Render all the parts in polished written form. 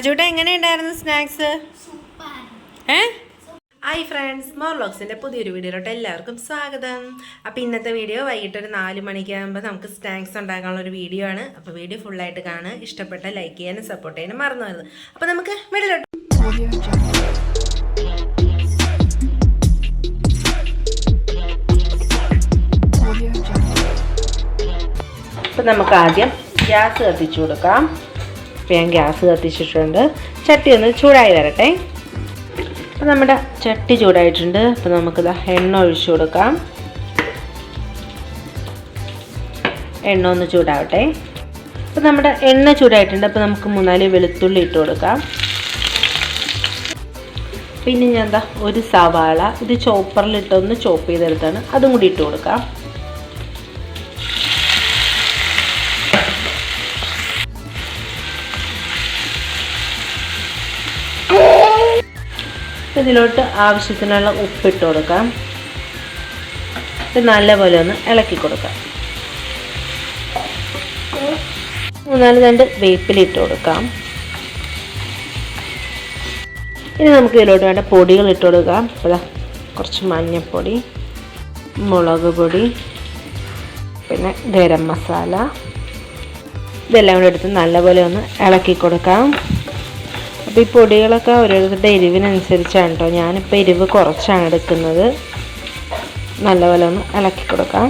അജൂട്ട എങ്ങനെയുണ്ടായിരുന്നു snacks? Hi friends, മോർലോക്സിൻ്റെ പുതിയൊരു വീഡിയോയിലോട്ട് എല്ലാവർക്കും സ്വാഗതം. അപ്പോൾ ഇന്നത്തെ വീഡിയോ വൈകിട്ടൊരു 4 മണിക്കാകുമ്പോൾ നമുക്ക് സ്നാക്സ് ഉണ്ടാക്കാനുള്ളൊരു വീഡിയോ ആണ്. അപ്പോൾ വീഡിയോ ഫുള്ളായിട്ട് കാണുക. ഇഷ്ടപ്പെട്ട ലൈക്ക് ചെയ്യാനും സപ്പോർട്ട് ചെയ്യാനും മറന്നു വരുന്നത്. അപ്പോൾ നമുക്ക് വീഡിയോയിലോട്ട്. അപ്പോൾ നമുക്ക് ആദ്യം ഗ്യാസ് കത്തിച്ചു കൊടുക്കാം. അപ്പോൾ ഞാൻ ഗ്യാസ് കത്തിച്ചിട്ടുണ്ട്. ചട്ടി ഒന്ന് ചൂടായി വരട്ടെ. അപ്പോൾ നമ്മുടെ ചട്ടി ചൂടായിട്ടുണ്ട്. അപ്പോൾ നമുക്കിത് എണ്ണ ഒഴിച്ചു കൊടുക്കാം. എണ്ണ ഒന്ന് ചൂടാവട്ടെ. അപ്പോൾ നമ്മുടെ എണ്ണ ചൂടായിട്ടുണ്ട്. അപ്പോൾ നമുക്ക് 3-4 വെളുത്തുള്ളി ഇട്ട് കൊടുക്കാം. പിന്നെ ഞാൻ ഒരു സവാള ഇത് ചോപ്പറിലിട്ടൊന്ന് ചോപ്പ് ചെയ്തെടുത്താണ്, അതും കൂടി ഇട്ട് കൊടുക്കാം. ഇതിലോട്ട് ആവശ്യത്തിനുള്ള ഉപ്പിട്ട് കൊടുക്കാം. ഇത് നല്ലപോലെ ഒന്ന് ഇളക്കി കൊടുക്കാം. 3-4 തണ്ട് വേപ്പിലിട്ട് കൊടുക്കാം. ഇനി നമുക്ക് ഇതിലോട്ട് വേണ്ട പൊടികൾ ഇട്ട് കൊടുക്കാം. അപ്പോൾ കുറച്ച് മഞ്ഞൾപ്പൊടി, മുളക് പൊടി, പിന്നെ ഗരം മസാല, ഇതെല്ലാം കൂടെ എടുത്ത് നല്ലപോലെ ഒന്ന് ഇളക്കി കൊടുക്കാം. അപ്പോൾ ഈ പൊടികളൊക്കെ ഓരോരുത്തരുടെ എരിവിനനുസരിച്ചാണ് കേട്ടോ. ഞാനിപ്പോൾ എരിവ് കുറച്ചാണ് എടുക്കുന്നത്. നല്ലപോലെ ഒന്ന് ഇളക്കി കൊടുക്കാം.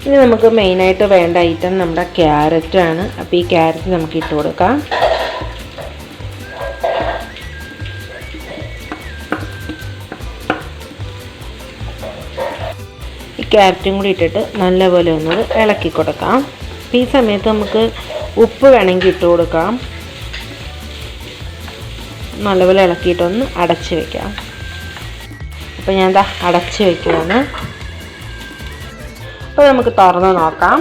ഇനി നമുക്ക് മെയിനായിട്ട് വേണ്ട ഐറ്റം നമ്മുടെ ക്യാരറ്റാണ്. അപ്പോൾ ഈ ക്യാരറ്റ് നമുക്ക് ഇട്ട് കൊടുക്കാം. ഈ ക്യാരറ്റും കൂടി ഇട്ടിട്ട് നല്ലപോലെ ഒന്ന് ഇളക്കി കൊടുക്കാം. ഈ സമയത്ത് നമുക്ക് ഉപ്പ് വേണമെങ്കിൽ ഇട്ട് കൊടുക്കാം. നല്ലപോലെ ഇളക്കിയിട്ടൊന്ന് അടച്ച് വയ്ക്കാം. അപ്പോൾ ഞാൻ അടച്ച് വയ്ക്കുകയാണ്. അപ്പോൾ നമുക്ക് തുറന്ന് നോക്കാം.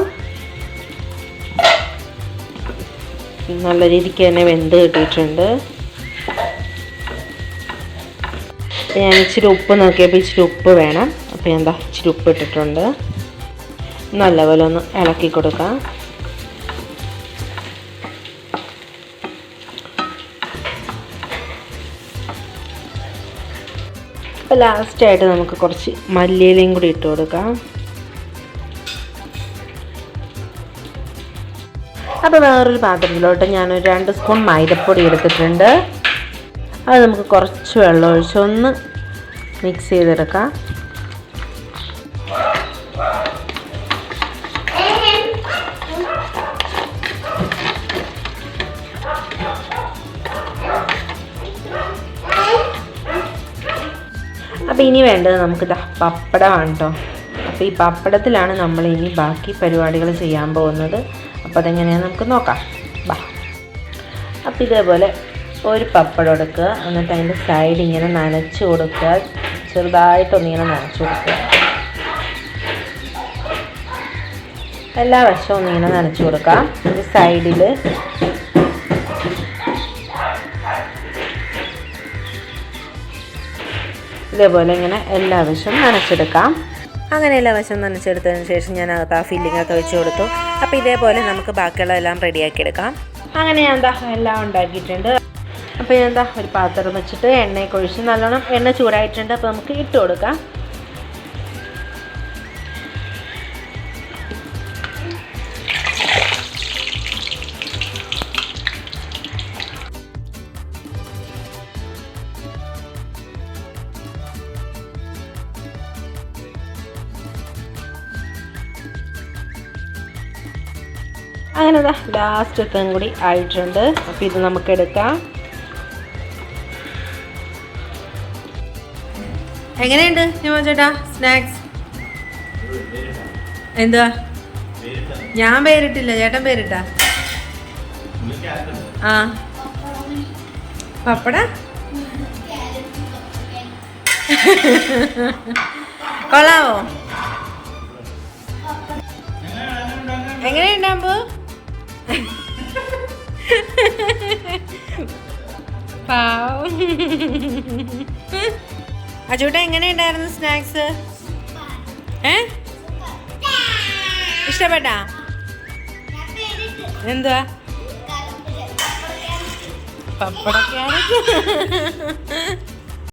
നല്ല രീതിക്ക് തന്നെ വെന്ത് കിട്ടിയിട്ടുണ്ട്. ഞാൻ ഇച്ചിരി ഉപ്പ് നോക്കിയപ്പോൾ ഇച്ചിരി ഉപ്പ് വേണം. അപ്പോൾ ഞാൻ ഇച്ചിരി ഉപ്പ് ഇട്ടിട്ടുണ്ട്. നല്ലപോലെ ഒന്ന് ഇളക്കി കൊടുക്കാം. അപ്പോൾ ലാസ്റ്റായിട്ട് നമുക്ക് കുറച്ച് മല്ലിയിലയും കൂടി ഇട്ട് കൊടുക്കാം. അപ്പോൾ വേറൊരു പാത്രത്തിലോട്ട് ഞാനൊരു 2 സ്പൂൺ മൈദപ്പൊടി എടുത്തിട്ടുണ്ട്. അത് നമുക്ക് കുറച്ച് വെള്ളം ഒഴിച്ചൊന്ന് മിക്സ് ചെയ്തെടുക്കാം. അപ്പോൾ ഇനി വേണ്ടത് നമുക്ക് പപ്പടമാണ് കേട്ടോ. അപ്പോൾ ഈ പപ്പടത്തിലാണ് നമ്മൾ ഇനി ബാക്കി പരിപാടികൾ ചെയ്യാൻ പോകുന്നത്. അപ്പോൾ അതെങ്ങനെയാണെന്ന് നമുക്ക് നോക്കാം. അപ്പോൾ ഇതേപോലെ ഒരു പപ്പടം എടുക്കുക. എന്നിട്ട് അതിൻ്റെ സൈഡ് ഇങ്ങനെ നനച്ച് കൊടുക്കുക. ചെറുതായിട്ടൊന്നിങ്ങനെ നനച്ച് കൊടുക്കുക. എല്ലാ വശവും ഒന്നിങ്ങനെ നനച്ച് കൊടുക്കാം. ഈ സൈഡിൽ ഇതേപോലെ ഇങ്ങനെ എല്ലാ വശവും നനച്ചെടുക്കാം. അങ്ങനെ എല്ലാ വശവും നനച്ചെടുത്തതിന് ശേഷം ഞാൻ അകത്ത് ആ ഫില്ലിങ്ങൊക്കെ വെച്ച് കൊടുത്തു. അപ്പോൾ ഇതേപോലെ നമുക്ക് ബാക്കിയുള്ള എല്ലാം റെഡിയാക്കി എടുക്കാം. അങ്ങനെ ഞാൻ എല്ലാം ഉണ്ടാക്കിയിട്ടുണ്ട്. അപ്പോൾ ഞാൻ ഒരു പാത്രം വെച്ചിട്ട് എണ്ണയൊക്കെ ഒഴിച്ച് നല്ലോണം എണ്ണ ചൂടായിട്ടുണ്ട്. അപ്പോൾ നമുക്ക് ഇട്ട് കൊടുക്കാം. അങ്ങനെ ലാസ്റ്റ് ഒത്തും കൂടി ആയിട്ടുണ്ട്. അപ്പോൾ ഇത് നമുക്ക് എടുക്കാം. എങ്ങനെയുണ്ട് നിമോ ചേട്ടാ സ്നാക്സ്? എന്തുവാ? ഞാൻ പേരിട്ടില്ല, ചേട്ടൻ പേരിട്ടാ. ആ പപ്പട കൊള്ളാവോ? എങ്ങനെയുണ്ടാകുമ്പോ പാവം. അജൂട്ട എങ്ങനെയുണ്ടായിരുന്നു സ്നാക്സ്? ഇഷ്ടപ്പെട്ടാ? എന്തുവാ? പപ്പട ക്യാരറ്റ്